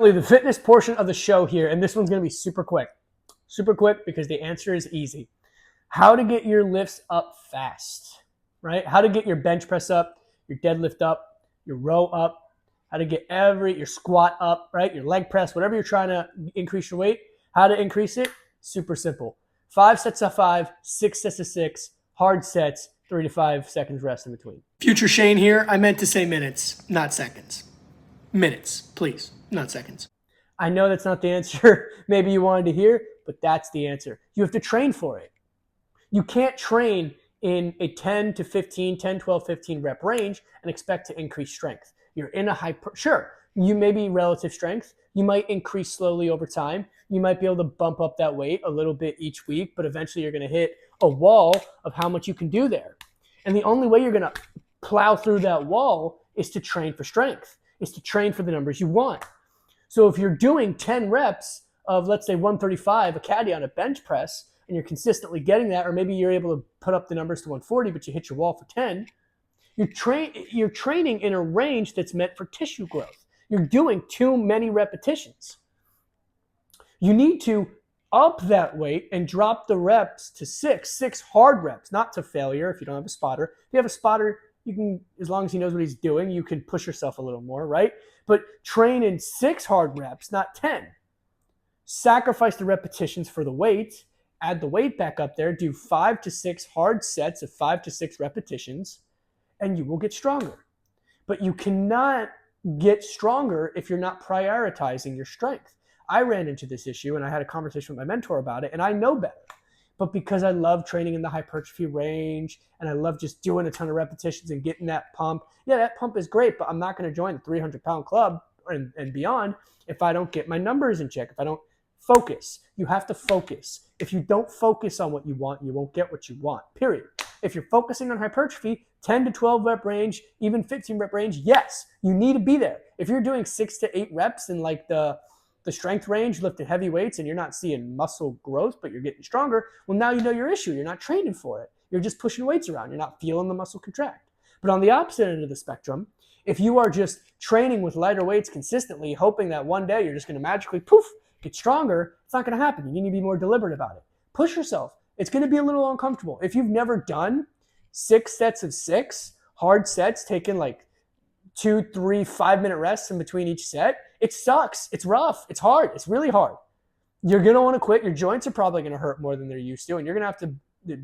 The fitness portion of the show here, and this one's going to be super quick. Super quick because the answer is easy. How to get your lifts up fast, right? How to get your bench press up, your deadlift up, your row up, how to get your squat up, right? Your leg press, whatever you're trying to increase your weight, how to increase it, super simple. 5 sets of 5, 6 sets of 6, hard sets, 3 to 5 seconds rest in between. Future Shane here. I meant to say minutes, not seconds. Minutes, please, not seconds. I know that's not the answer maybe you wanted to hear, but that's the answer. You have to train for it. You can't train in a 10 to 15, 10, 12, 15 rep range and expect to increase strength. You're in a sure, you may be relative strength. You might increase slowly over time. You might be able to bump up that weight a little bit each week, but eventually you're going to hit a wall of how much you can do there. And the only way you're going to plow through that wall is to train for strength, is to train for the numbers you want. So if you're doing 10 reps of, let's say, 135, a caddy on a bench press, and you're consistently getting that, or maybe you're able to put up the numbers to 140, but you hit your wall for 10, you're training in a range that's meant for tissue growth. You're doing too many repetitions. You need to up that weight and drop the reps to 6 hard reps, not to failure if you don't have a spotter. If you have a spotter, you can, as long as he knows what he's doing, you can push yourself a little more, right? But train in 6 hard reps, not 10. Sacrifice the repetitions for the weight, add the weight back up there, do 5 to 6 hard sets of 5 to 6 repetitions, and you will get stronger. But you cannot get stronger if you're not prioritizing your strength. I ran into this issue, and I had a conversation with my mentor about it, and I know better. But because I love training in the hypertrophy range, and I love just doing a ton of repetitions and getting that pump, yeah, that pump is great, but I'm not going to join the 300-pound club and beyond if I don't get my numbers in check, if I don't focus. You have to focus. If you don't focus on what you want, you won't get what you want, period. If you're focusing on hypertrophy, 10 to 12 rep range, even 15 rep range, yes, you need to be there. If you're doing 6 to 8 reps in like the strength range, lifting heavy weights, and you're not seeing muscle growth, but you're getting stronger, well, now you know your issue. You're not training for it. You're just pushing weights around. You're not feeling the muscle contract. But on the opposite end of the spectrum, if you are just training with lighter weights consistently, hoping that one day you're just going to magically, poof, get stronger, it's not going to happen. You need to be more deliberate about it. Push yourself. It's going to be a little uncomfortable. If you've never done 6 sets of 6 hard sets, taking like 2, 3, 5-minute rests in between each set, it sucks. It's rough. It's hard. It's really hard. You're going to want to quit. Your joints are probably going to hurt more than they're used to, and you're going to have to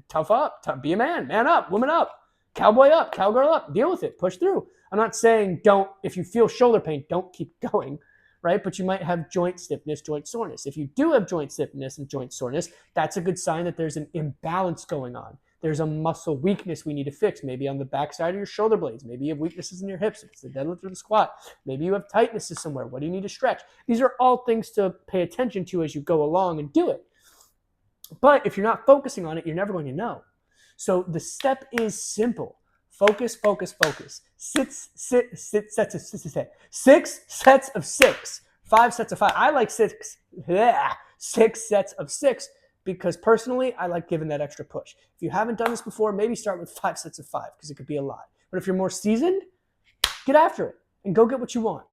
tough up, be a man up, woman up, cowboy up, cowgirl up, deal with it, push through. I'm not saying if you feel shoulder pain, don't keep going, right? But you might have joint stiffness, joint soreness. If you do have joint stiffness and joint soreness, that's a good sign that there's an imbalance going on. There's a muscle weakness we need to fix, maybe on the backside of your shoulder blades. Maybe you have weaknesses in your hips, if it's the deadlift or the squat. Maybe you have tightnesses somewhere. What do you need to stretch? These are all things to pay attention to as you go along and do it. But if you're not focusing on it, you're never going to know. So the step is simple. Focus, focus, focus. 6 sets of 6, 5 sets of 5. I like 6 sets of 6 because personally, I like giving that extra push. If you haven't done this before, maybe start with 5 sets of 5 because it could be a lot. But if you're more seasoned, get after it and go get what you want.